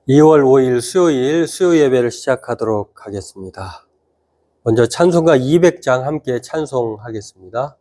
2월 5일 수요일 수요 예배를 시작하도록 하겠습니다. 먼저 찬송가 200장 함께 찬송하겠습니다.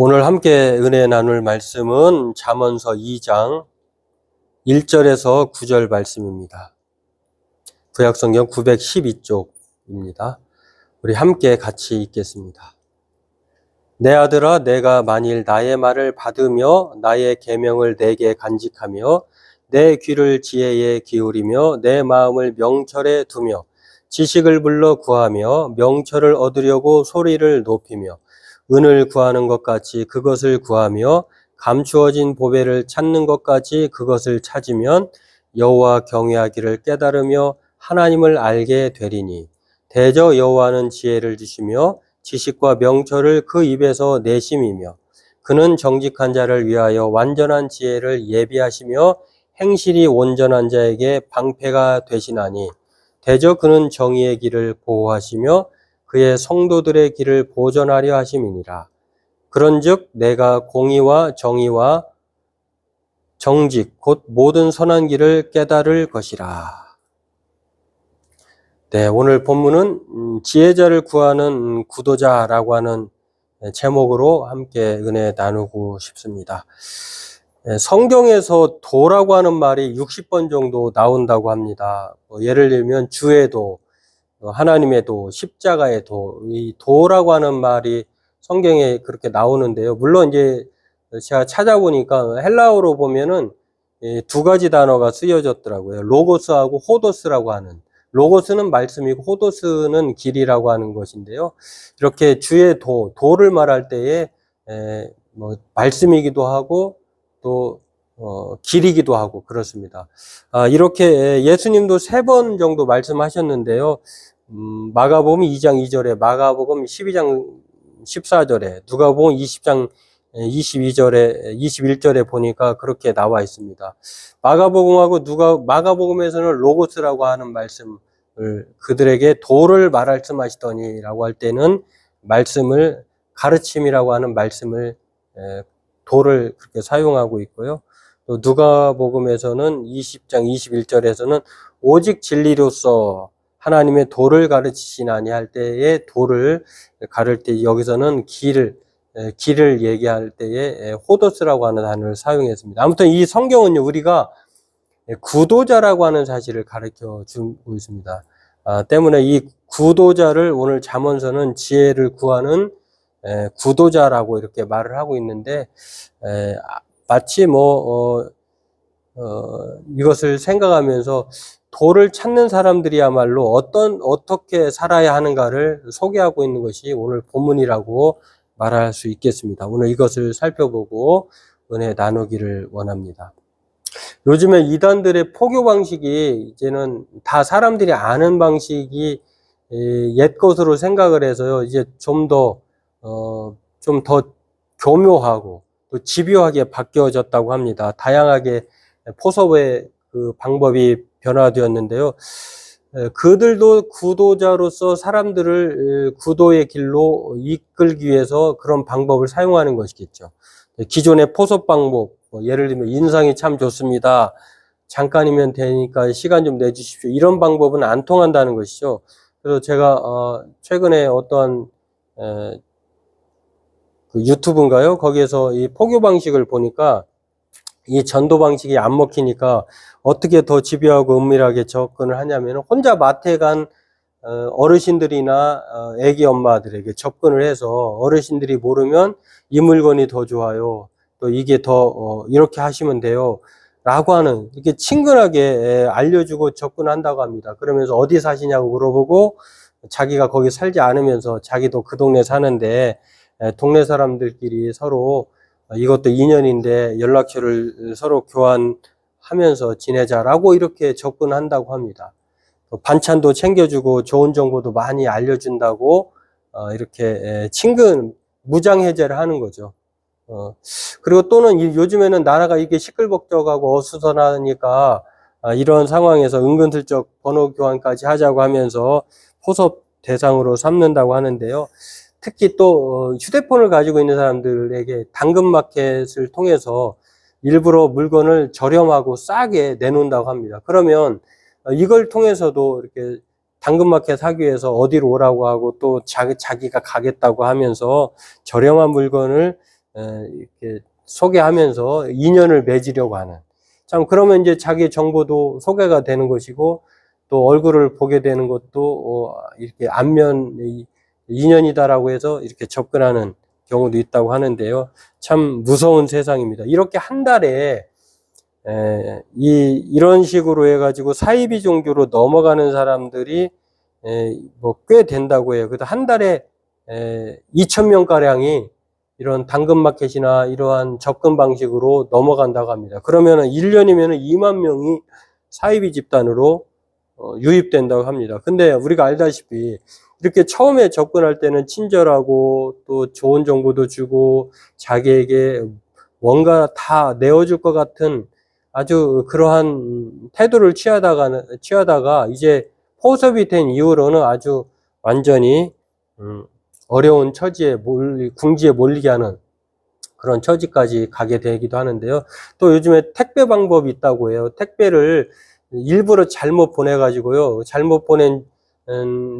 오늘 함께 은혜 나눌 말씀은 잠언서 2장 1절에서 9절 말씀입니다. 구약성경 912쪽입니다. 우리 함께 같이 읽겠습니다. 내 아들아, 내가 만일 나의 말을 받으며 나의 계명을 내게 간직하며 내 귀를 지혜에 기울이며 내 마음을 명철에 두며 지식을 불러 구하며 명철을 얻으려고 소리를 높이며 은을 구하는 것 같이 그것을 구하며 감추어진 보배를 찾는 것 같이 그것을 찾으면 여호와 경외하기를 깨달으며 하나님을 알게 되리니 대저 여호와는 지혜를 주시며 지식과 명철을 그 입에서 내심이며 그는 정직한 자를 위하여 완전한 지혜를 예비하시며 행실이 온전한 자에게 방패가 되시나니 대저 그는 정의의 길을 보호하시며 그의 성도들의 길을 보전하려 하심이니라. 그런즉 내가 공의와 정의와 정직 곧 모든 선한 길을 깨달을 것이라. 네, 오늘 본문은 지혜자를 구하는 구도자라고 하는 제목으로 함께 은혜 나누고 싶습니다. 성경에서 도라고 하는 말이 60번 정도 나온다고 합니다. 예를 들면 주의 도, 하나님의 도, 십자가의 도, 이 도라고 하는 말이 성경에 그렇게 나오는데요. 물론 이제 제가 찾아보니까 헬라어로 보면은 두 가지 단어가 쓰여졌더라고요. 로고스하고 호도스라고 하는. 로고스는 말씀이고 호도스는 길이라고 하는 것인데요. 이렇게 주의 도를 말할 때에 뭐 말씀이기도 하고 또 길이기도 하고 그렇습니다. 이렇게 예수님도 3번 정도 말씀하셨는데요. 마가복음 2장 2절에, 마가복음 12장 14절에, 누가복음 20장 22절에, 21절에 보니까 그렇게 나와 있습니다. 마가복음하고 마가복음에서는 로고스라고 하는 말씀을 그들에게 도를 말씀하시더니라고 할 때는 말씀을 가르침이라고 하는 말씀을 도를 그렇게 사용하고 있고요. 또 누가복음에서는 20장 21절에서는 오직 진리로서 하나님의 도를 가르치시나니 할 때에 도를 가를 때 여기서는 길을 얘기할 때에 호도스라고 하는 단어를 사용했습니다. 아무튼 이 성경은요, 우리가 구도자라고 하는 사실을 가르쳐 주고 있습니다. 때문에 이 구도자를 오늘 잠언서는 지혜를 구하는 구도자라고 이렇게 말을 하고 있는데, 마치 이것을 생각하면서 도를 찾는 사람들이야말로 어떻게 살아야 하는가를 소개하고 있는 것이 오늘 본문이라고 말할 수 있겠습니다. 오늘 이것을 살펴보고 은혜 나누기를 원합니다. 요즘에 이단들의 포교 방식이 이제는 다 사람들이 아는 방식이 옛 것으로 생각을 해서요. 이제 좀 더 교묘하고 또 집요하게 바뀌어졌다고 합니다. 다양하게 포섭의 그 방법이 변화되었는데요. 그들도 구도자로서 사람들을 구도의 길로 이끌기 위해서 그런 방법을 사용하는 것이겠죠. 기존의 포섭 방법, 예를 들면 인상이 참 좋습니다. 잠깐이면 되니까 시간 좀 내주십시오. 이런 방법은 안 통한다는 것이죠. 그래서 제가 최근에 어떠한 그 유튜브인가요? 거기에서 이 포교 방식을 보니까 이 전도 방식이 안 먹히니까 어떻게 더 집요하고 은밀하게 접근을 하냐면 혼자 마트에 간 어르신들이나 애기 엄마들에게 접근을 해서 어르신들이 모르면 이 물건이 더 좋아요. 또 이게 더 이렇게 하시면 돼요. 라고 하는 이렇게 친근하게 알려주고 접근한다고 합니다. 그러면서 어디 사시냐고 물어보고 자기가 거기 살지 않으면서 자기도 그 동네 사는데 동네 사람들끼리 서로 이것도 인연인데 연락처를 서로 교환하면서 지내자라고 이렇게 접근한다고 합니다. 반찬도 챙겨주고 좋은 정보도 많이 알려준다고 이렇게 무장해제를 하는 거죠. 그리고 또는 요즘에는 나라가 이게 시끌벅적하고 어수선하니까 이런 상황에서 은근슬쩍 번호 교환까지 하자고 하면서 포섭 대상으로 삼는다고 하는데요. 특히 또 휴대폰을 가지고 있는 사람들에게 당근마켓을 통해서 일부러 물건을 저렴하고 싸게 내놓는다고 합니다. 그러면 이걸 통해서도 이렇게 당근마켓 하기 위해서 어디로 오라고 하고 또 자기가 가겠다고 하면서 저렴한 물건을 이렇게 소개하면서 인연을 맺으려고 하는. 참 그러면 이제 자기의 정보도 소개가 되는 것이고 또 얼굴을 보게 되는 것도 이렇게 안면 인연이다라고 해서 이렇게 접근하는 경우도 있다고 하는데요. 참 무서운 세상입니다. 이렇게 한 달에 이런 식으로 해가지고 사이비 종교로 넘어가는 사람들이 꽤 된다고 해요. 그래서 한 달에 2,000명 가량이 이런 당근마켓이나 이러한 접근 방식으로 넘어간다고 합니다. 그러면은 1년이면은 2만 명이 사이비 집단으로 유입된다고 합니다. 근데 우리가 알다시피 이렇게 처음에 접근할 때는 친절하고 또 좋은 정보도 주고 자기에게 뭔가 다 내어줄 것 같은 아주 그러한 태도를 취하다가 이제 포섭이 된 이후로는 아주 완전히 어려운 궁지에 몰리게 하는 그런 처지까지 가게 되기도 하는데요. 또 요즘에 택배 방법이 있다고 해요. 택배를 일부러 잘못 보내가지고요. 잘못 보낸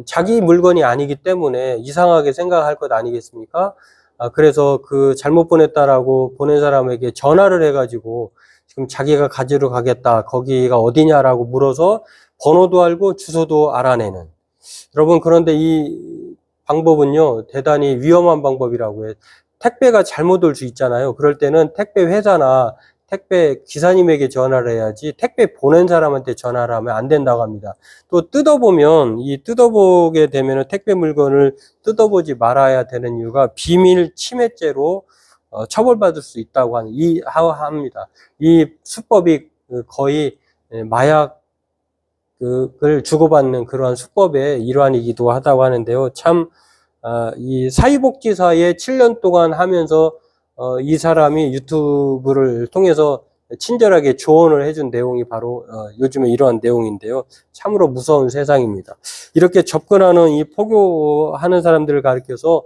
자기 물건이 아니기 때문에 이상하게 생각할 것 아니겠습니까? 그래서 그 잘못 보냈다라고 보낸 사람에게 전화를 해가지고 지금 자기가 가지러 가겠다. 거기가 어디냐라고 물어서 번호도 알고 주소도 알아내는. 여러분, 그런데 이 방법은요, 대단히 위험한 방법이라고 해요. 택배가 잘못 올 수 있잖아요. 그럴 때는 택배 회사나 택배 기사님에게 전화를 해야지 택배 보낸 사람한테 전화를 하면 안 된다고 합니다. 또 뜯어보면 이 뜯어보게 되면은 택배 물건을 뜯어보지 말아야 되는 이유가 비밀 침해죄로 처벌받을 수 있다고 합니다. 이 수법이 거의 마약을 주고받는 그러한 수법의 일환이기도 하다고 하는데요. 참, 이 사회복지사에 7년 동안 하면서 이 사람이 유튜브를 통해서 친절하게 조언을 해준 내용이 바로 요즘에 이러한 내용인데요. 참으로 무서운 세상입니다. 이렇게 접근하는 이 포교하는 사람들을 가리켜서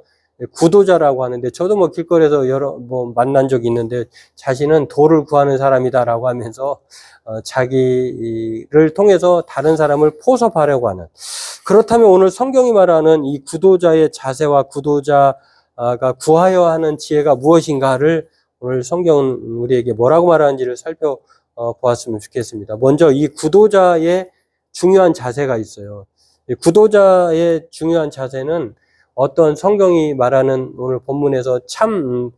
구도자라고 하는데, 저도 뭐 길거리에서 여러 만난 적이 있는데, 자신은 도를 구하는 사람이다라고 하면서 자기를 통해서 다른 사람을 포섭하려고 하는. 그렇다면 오늘 성경이 말하는 이 구도자의 자세와 구도자가 구하여 하는 지혜가 무엇인가를 오늘 성경은 우리에게 뭐라고 말하는지를 살펴보았으면 좋겠습니다. 먼저 이 구도자의 중요한 자세가 있어요. 이 구도자의 중요한 자세는 어떤 성경이 말하는 오늘 본문에서 참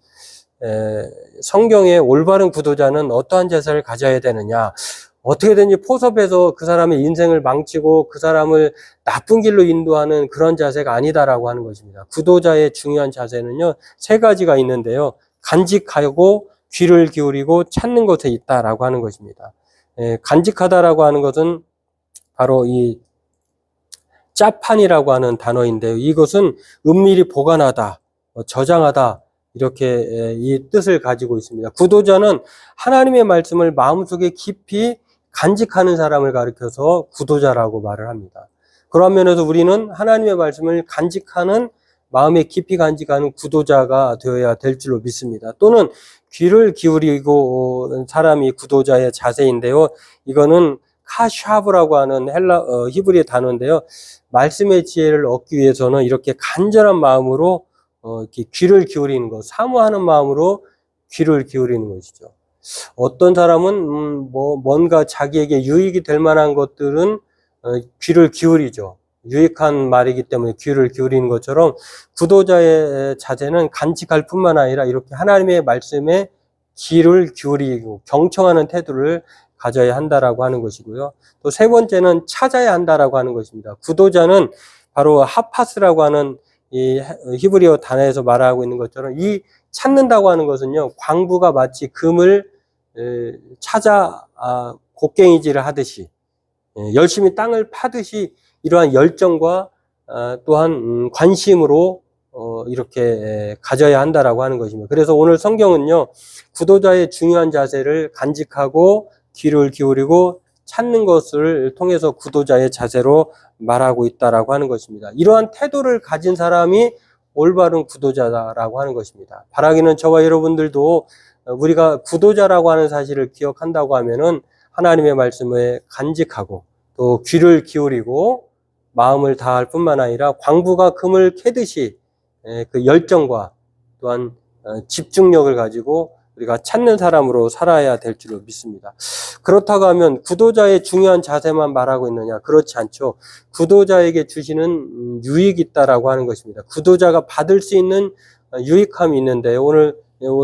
성경의 올바른 구도자는 어떠한 자세를 가져야 되느냐, 어떻게든지 포섭해서 그 사람의 인생을 망치고 그 사람을 나쁜 길로 인도하는 그런 자세가 아니다라고 하는 것입니다. 구도자의 중요한 자세는요, 3가지가 있는데요. 간직하고 귀를 기울이고 찾는 것에 있다라고 하는 것입니다. 간직하다라고 하는 것은 바로 이 짜판이라고 하는 단어인데요. 이것은 은밀히 보관하다, 저장하다, 이렇게 이 뜻을 가지고 있습니다. 구도자는 하나님의 말씀을 마음속에 깊이 간직하는 사람을 가리켜서 구도자라고 말을 합니다. 그런 면에서 우리는 하나님의 말씀을 간직하는, 마음에 깊이 간직하는 구도자가 되어야 될 줄로 믿습니다. 또는 귀를 기울이고 사람이 구도자의 자세인데요. 이거는 카샤브라고 하는 히브리 단어인데요. 말씀의 지혜를 얻기 위해서는 이렇게 간절한 마음으로 이렇게 귀를 기울이는 것, 사모하는 마음으로 귀를 기울이는 것이죠. 어떤 사람은 뭔가 자기에게 유익이 될 만한 것들은 귀를 기울이죠. 유익한 말이기 때문에 귀를 기울이는 것처럼 구도자의 자세는 간직할 뿐만 아니라 이렇게 하나님의 말씀에 귀를 기울이고 경청하는 태도를 가져야 한다라고 하는 것이고요. 또 3번째는 찾아야 한다라고 하는 것입니다. 구도자는 바로 하파스라고 하는 이 히브리어 단어에서 말하고 있는 것처럼 이 찾는다고 하는 것은요, 광부가 마치 금을 찾아 곡괭이질을 하듯이 열심히 땅을 파듯이 이러한 열정과 또한 관심으로 이렇게 가져야 한다라고 하는 것입니다. 그래서 오늘 성경은요, 구도자의 중요한 자세를 간직하고 귀를 기울이고 찾는 것을 통해서 구도자의 자세로 말하고 있다라고 하는 것입니다. 이러한 태도를 가진 사람이 올바른 구도자라고 하는 것입니다. 바라기는 저와 여러분들도 우리가 구도자라고 하는 사실을 기억한다고 하면은 하나님의 말씀에 간직하고 또 귀를 기울이고 마음을 다할 뿐만 아니라 광부가 금을 캐듯이 그 열정과 또한 집중력을 가지고 우리가 찾는 사람으로 살아야 될 줄로 믿습니다. 그렇다고 하면 구도자의 중요한 자세만 말하고 있느냐? 그렇지 않죠. 구도자에게 주시는 유익이 있다라고 하는 것입니다. 구도자가 받을 수 있는 유익함이 있는데 오늘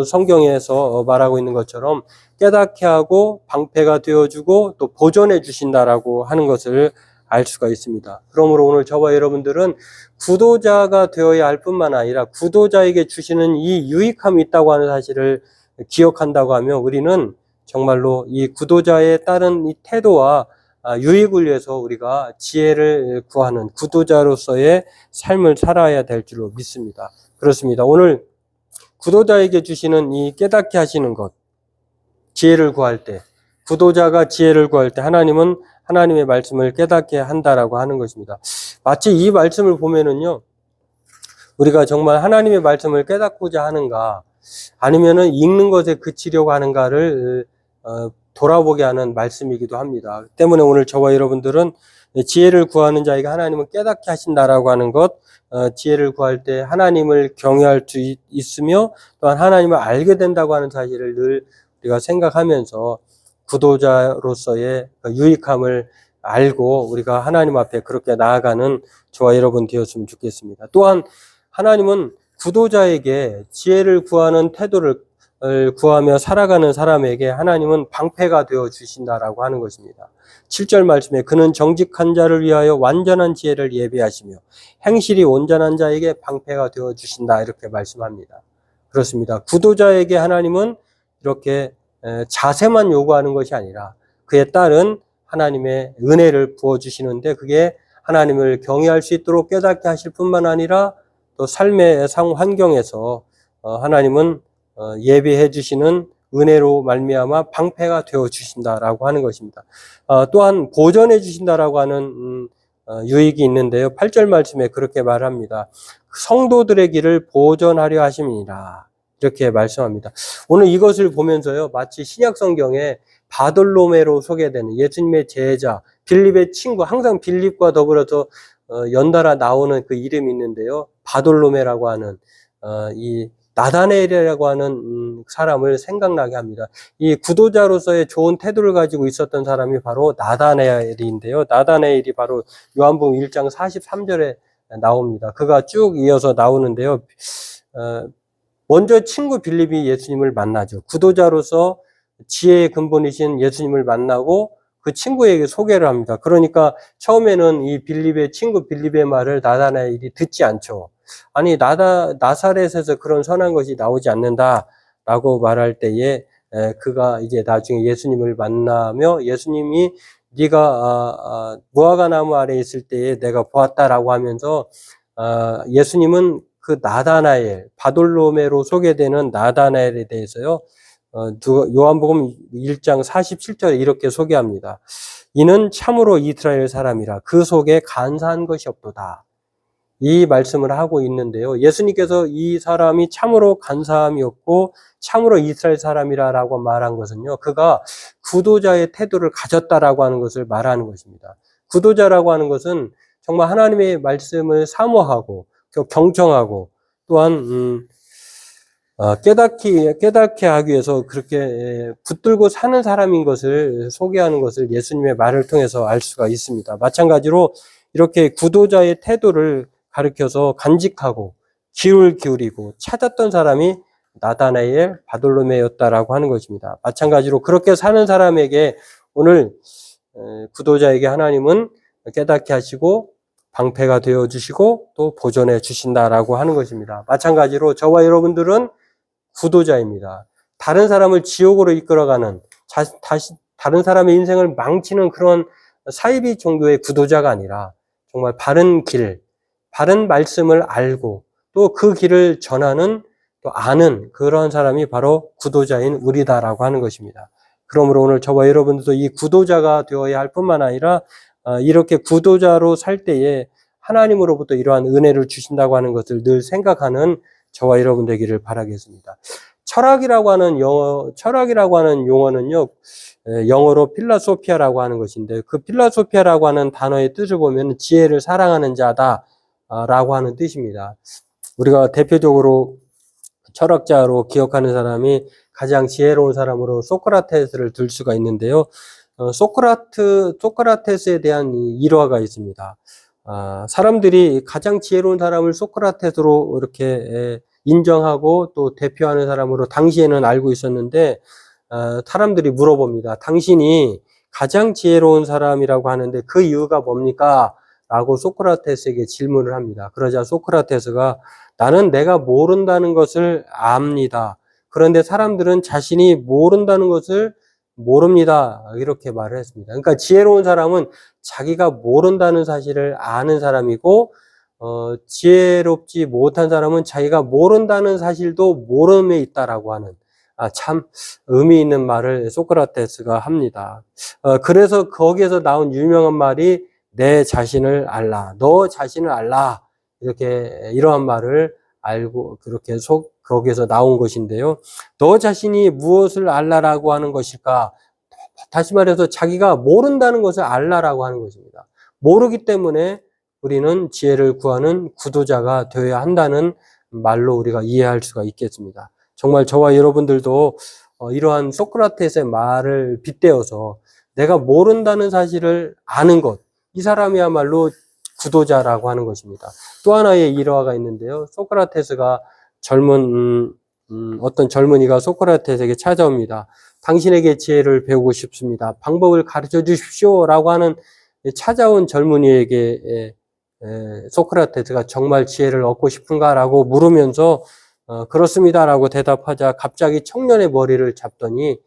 성경에서 말하고 있는 것처럼 깨닫게 하고 방패가 되어주고 또 보존해 주신다라고 하는 것을 알 수가 있습니다. 그러므로 오늘 저와 여러분들은 구도자가 되어야 할 뿐만 아니라 구도자에게 주시는 이 유익함이 있다고 하는 사실을 기억한다고 하면 우리는 정말로 이 구도자에 따른 이 태도와 유익을 위해서 우리가 지혜를 구하는 구도자로서의 삶을 살아야 될 줄로 믿습니다. 그렇습니다. 오늘 구도자에게 주시는 이 깨닫게 하시는 것, 지혜를 구할 때, 구도자가 지혜를 구할 때 하나님은 하나님의 말씀을 깨닫게 한다라고 하는 것입니다. 마치 이 말씀을 보면은요, 우리가 정말 하나님의 말씀을 깨닫고자 하는가, 아니면은 읽는 것에 그치려고 하는가를 돌아보게 하는 말씀이기도 합니다. 때문에 오늘 저와 여러분들은 지혜를 구하는 자에게 하나님은 깨닫게 하신다라고 하는 것, 지혜를 구할 때 하나님을 경외할 수 있으며 또한 하나님을 알게 된다고 하는 사실을 늘 우리가 생각하면서 구도자로서의 유익함을 알고 우리가 하나님 앞에 그렇게 나아가는 저와 여러분 되었으면 좋겠습니다. 또한 하나님은 구도자에게 지혜를 구하는 태도를 구하며 살아가는 사람에게 하나님은 방패가 되어 주신다라고 하는 것입니다. 7절 말씀에 그는 정직한 자를 위하여 완전한 지혜를 예비하시며 행실이 온전한 자에게 방패가 되어 주신다 이렇게 말씀합니다. 그렇습니다. 구도자에게 하나님은 이렇게 자세만 요구하는 것이 아니라 그에 따른 하나님의 은혜를 부어주시는데 그게 하나님을 경외할 수 있도록 깨닫게 하실 뿐만 아니라 또 삶의 환경에서 하나님은 예비해 주시는 은혜로 말미암아 방패가 되어 주신다라고 하는 것입니다. 또한 보존해 주신다라고 하는 유익이 있는데요. 8절 말씀에 그렇게 말합니다. 성도들의 길을 보존하려 하심이니라 이렇게 말씀합니다. 오늘 이것을 보면서요, 마치 신약 성경에 바돌로메로 소개되는 예수님의 제자 빌립의 친구, 항상 빌립과 더불어서 연달아 나오는 그 이름이 있는데요, 바돌로메라고 하는 이 나다나엘이라고 하는 사람을 생각나게 합니다. 이 구도자로서의 좋은 태도를 가지고 있었던 사람이 바로 나다나엘인데요. 나다나엘이 바로 요한복음 1장 43절에 나옵니다. 그가 쭉 이어서 나오는데요. 먼저 친구 빌립이 예수님을 만나죠. 구도자로서 지혜의 근본이신 예수님을 만나고 그 친구에게 소개를 합니다. 그러니까 처음에는 이 빌립의 친구 빌립의 말을 나다나엘이 듣지 않죠. 아니 나사렛에서 그런 선한 것이 나오지 않는다라고 말할 때에 그가 이제 나중에 예수님을 만나며 예수님이 네가 무화과 나무 아래에 있을 때에 내가 보았다라고 하면서 예수님은 그 나다나엘 바돌로메로 소개되는 나다나엘에 대해서요 요한복음 1장 47절에 이렇게 소개합니다. 이는 참으로 이스라엘 사람이라 그 속에 간사한 것이 없도다. 이 말씀을 하고 있는데요. 예수님께서 이 사람이 참으로 간사함이 없고 참으로 이스라엘 사람이라고 말한 것은요. 그가 구도자의 태도를 가졌다라고 하는 것을 말하는 것입니다. 구도자라고 하는 것은 정말 하나님의 말씀을 사모하고 경청하고 또한 깨닫게 하기 위해서 그렇게 붙들고 사는 사람인 것을 소개하는 것을 예수님의 말을 통해서 알 수가 있습니다. 마찬가지로 이렇게 구도자의 태도를 가르쳐서 간직하고 귀를 기울이고 찾았던 사람이 나다나엘 바돌로메였다라고 하는 것입니다. 마찬가지로 그렇게 사는 사람에게 오늘 구도자에게 하나님은 깨닫게 하시고 방패가 되어 주시고 또 보존해 주신다라고 하는 것입니다. 마찬가지로 저와 여러분들은 구도자입니다. 다른 사람을 지옥으로 이끌어가는 다른 사람의 인생을 망치는 그런 사이비 종교의 구도자가 아니라 정말 바른 길, 바른 말씀을 알고 또 그 길을 전하는 또 아는 그런 사람이 바로 구도자인 우리다라고 하는 것입니다. 그러므로 오늘 저와 여러분들도 이 구도자가 되어야 할 뿐만 아니라 이렇게 구도자로 살 때에 하나님으로부터 이러한 은혜를 주신다고 하는 것을 늘 생각하는 저와 여러분 되기를 바라겠습니다. 철학이라고 하는 용어는요, 영어로 필라소피아라고 하는 것인데 그 필라소피아라고 하는 단어의 뜻을 보면 지혜를 사랑하는 자다라고 하는 뜻입니다. 우리가 대표적으로 철학자로 기억하는 사람이 가장 지혜로운 사람으로 소크라테스를 들 수가 있는데요. 소크라테스에 대한 일화가 있습니다. 사람들이 가장 지혜로운 사람을 소크라테스로 이렇게 인정하고 또 대표하는 사람으로 당시에는 알고 있었는데 사람들이 물어봅니다. 당신이 가장 지혜로운 사람이라고 하는데 그 이유가 뭡니까? 라고 소크라테스에게 질문을 합니다. 그러자 소크라테스가 나는 내가 모른다는 것을 압니다. 그런데 사람들은 자신이 모른다는 것을 모릅니다. 이렇게 말을 했습니다. 그러니까 지혜로운 사람은 자기가 모른다는 사실을 아는 사람이고 지혜롭지 못한 사람은 자기가 모른다는 사실도 모름에 있다라고 하는 참 의미 있는 말을 소크라테스가 합니다. 그래서 거기에서 나온 유명한 말이 내 자신을 알라, 너 자신을 알라 이렇게 이러한 말을 알고 그렇게 거기에서 나온 것인데요. 너 자신이 무엇을 알라라고 하는 것일까? 다시 말해서 자기가 모른다는 것을 알라라고 하는 것입니다. 모르기 때문에 우리는 지혜를 구하는 구도자가 되어야 한다는 말로 우리가 이해할 수가 있겠습니다. 정말 저와 여러분들도 이러한 소크라테스의 말을 빗대어서 내가 모른다는 사실을 아는 것, 이 사람이야말로 구도자라고 하는 것입니다. 또 하나의 일화가 있는데요. 소크라테스가 젊은 어떤 젊은이가 소크라테스에게 찾아옵니다. 당신에게 지혜를 배우고 싶습니다. 방법을 가르쳐 주십시오. 라고 하는 찾아온 젊은이에게 소크라테스가 정말 지혜를 얻고 싶은가라고 물으면서 그렇습니다라고 대답하자 갑자기 청년의 머리를 잡더니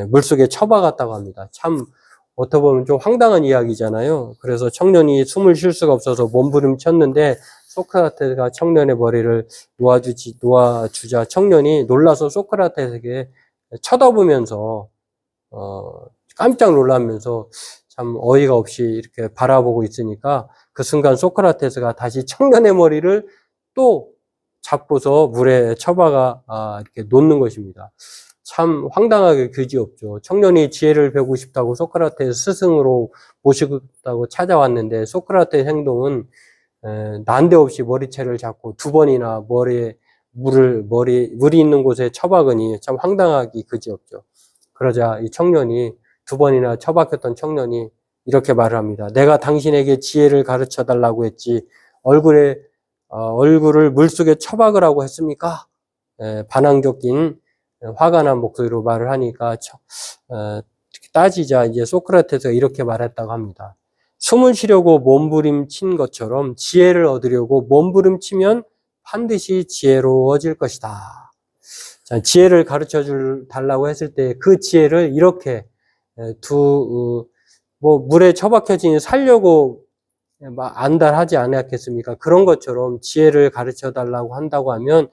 물속에 쳐박았다고 합니다. 참 어떻게 보면 좀 황당한 이야기잖아요. 그래서 청년이 숨을 쉴 수가 없어서 몸부림쳤는데 소크라테스가 청년의 머리를 놓아주자 청년이 놀라서 소크라테스에게 쳐다보면서 깜짝 놀라면서 참 어이가 없이 이렇게 바라보고 있으니까 그 순간 소크라테스가 다시 청년의 머리를 또 잡고서 물에 쳐박아 이렇게 놓는 것입니다. 참 황당하게 그지없죠. 청년이 지혜를 배우고 싶다고 소크라테스 스승으로 모시겠다고 찾아왔는데 소크라테스 행동은 난데없이 머리채를 잡고 두 번이나 머리에 물이 있는 곳에 쳐박으니 참 황당하기 그지없죠. 그러자 이 청년이 두 번이나 처박혔던 청년이 이렇게 말을 합니다. 내가 당신에게 지혜를 가르쳐 달라고 했지 얼굴을 물속에 쳐박으라고 했습니까? 반항 섞인 화가 난 목소리로 말을 하니까 따지자 이제 소크라테스가 이렇게 말했다고 합니다. 숨을 쉬려고 몸부림친 것처럼 지혜를 얻으려고 몸부림치면 반드시 지혜로워질 것이다. 자, 지혜를 가르쳐 달라고 했을 때 그 지혜를 이렇게 물에 처박혀진 살려고 안달하지 않았겠습니까? 그런 것처럼 지혜를 가르쳐 달라고 한다고 하면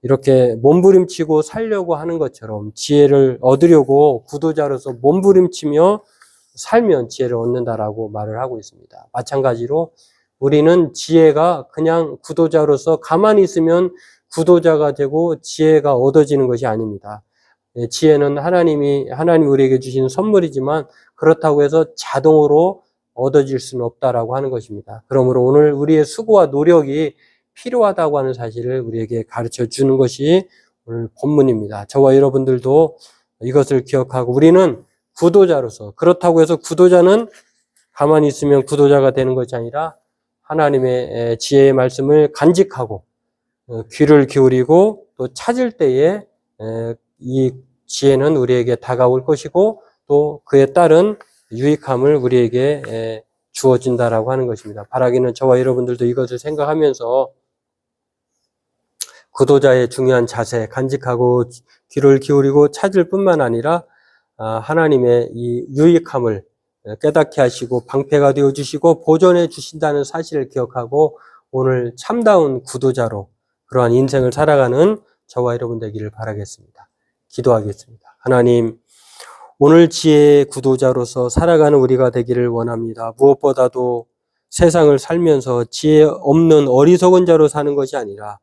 이렇게 몸부림치고 살려고 하는 것처럼 지혜를 얻으려고 구도자로서 몸부림치며 살면 지혜를 얻는다라고 말을 하고 있습니다. 마찬가지로 우리는 지혜가 그냥 구도자로서 가만히 있으면 구도자가 되고 지혜가 얻어지는 것이 아닙니다. 지혜는 하나님 우리에게 주신 선물이지만 그렇다고 해서 자동으로 얻어질 수는 없다라고 하는 것입니다. 그러므로 오늘 우리의 수고와 노력이 필요하다고 하는 사실을 우리에게 가르쳐 주는 것이 오늘 본문입니다. 저와 여러분들도 이것을 기억하고 우리는 구도자로서 그렇다고 해서 구도자는 가만히 있으면 구도자가 되는 것이 아니라 하나님의 지혜의 말씀을 간직하고 귀를 기울이고 또 찾을 때에 이 지혜는 우리에게 다가올 것이고 또 그에 따른 유익함을 우리에게 주어진다라고 하는 것입니다. 바라기는 저와 여러분들도 이것을 생각하면서 구도자의 중요한 자세, 간직하고 귀를 기울이고 찾을 뿐만 아니라 하나님의 이 유익함을 깨닫게 하시고 방패가 되어주시고 보존해 주신다는 사실을 기억하고 오늘 참다운 구도자로 그러한 인생을 살아가는 저와 여러분 되기를 바라겠습니다. 기도하겠습니다. 하나님, 오늘 지혜의 구도자로서 살아가는 우리가 되기를 원합니다. 무엇보다도 세상을 살면서 지혜 없는 어리석은 자로 사는 것이 아니라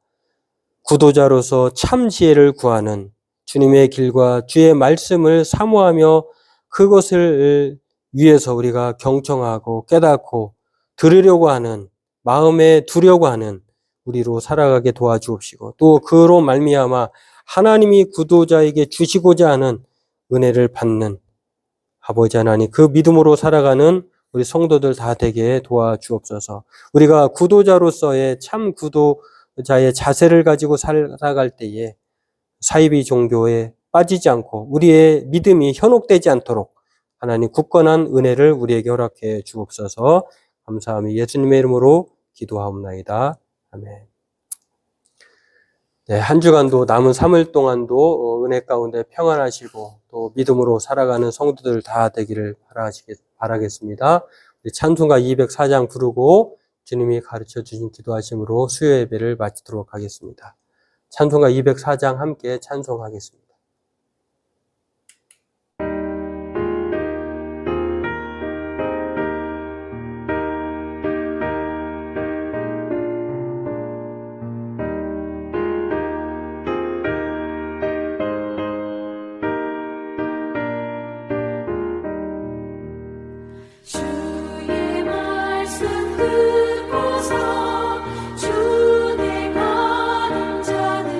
구도자로서 참 지혜를 구하는 주님의 길과 주의 말씀을 사모하며 그것을 위해서 우리가 경청하고 깨닫고 들으려고 하는 마음에 두려고 하는 우리로 살아가게 도와주옵시고 또 그로 말미암아 하나님이 구도자에게 주시고자 하는 은혜를 받는 아버지 하나님 그 믿음으로 살아가는 우리 성도들 다 되게 도와주옵소서. 우리가 구도자로서의 참 구도자의 자세를 가지고 살아갈 때에 사이비 종교에 빠지지 않고 우리의 믿음이 현혹되지 않도록 하나님 굳건한 은혜를 우리에게 허락해 주옵소서. 감사하며 예수님의 이름으로 기도하옵나이다. 아멘. 네, 한 주간도 남은 3일 동안도 은혜 가운데 평안하시고 또 믿음으로 살아가는 성도들 다 되기를 바라겠습니다. 우리 찬송가 204장 부르고 주님이 가르쳐 주신 기도하심으로 수요 예배를 마치도록 하겠습니다. 찬송가 204장 함께 찬송하겠습니다. 주의 가는 자는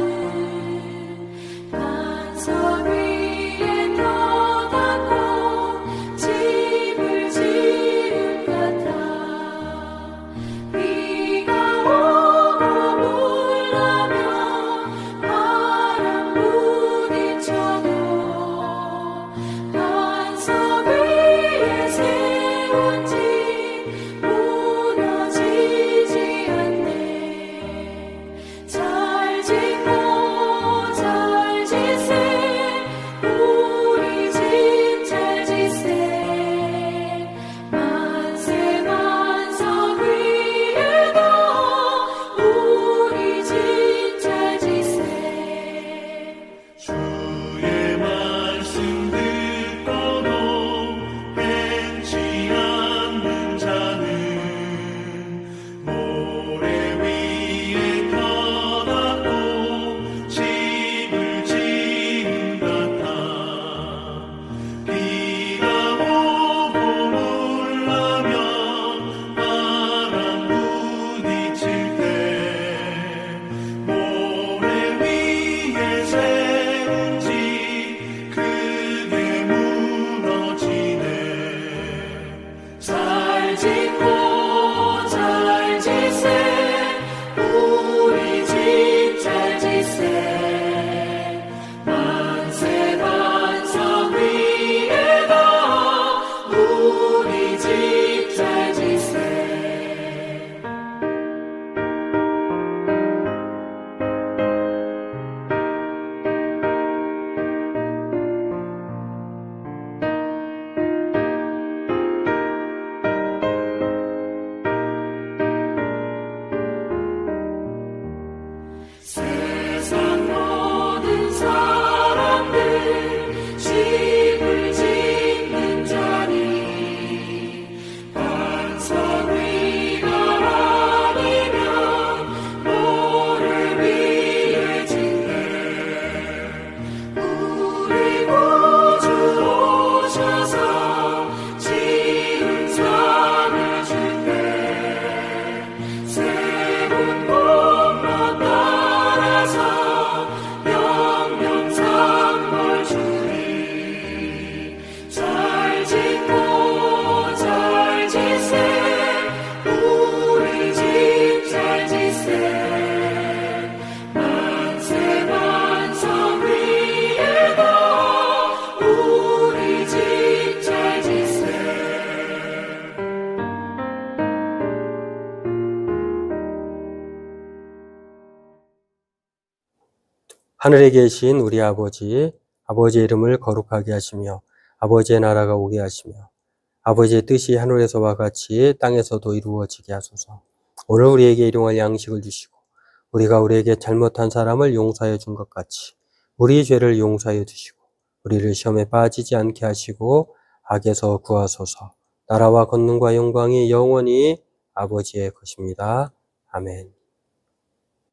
하늘에 계신 우리 아버지, 아버지의 이름을 거룩하게 하시며 아버지의 나라가 오게 하시며 아버지의 뜻이 하늘에서와 같이 땅에서도 이루어지게 하소서. 오늘 우리에게 일용할 양식을 주시고 우리가 우리에게 잘못한 사람을 용서해 준 것 같이 우리 죄를 용서해 주시고 우리를 시험에 빠지지 않게 하시고 악에서 구하소서. 나라와 권능과 영광이 영원히 아버지의 것입니다. 아멘.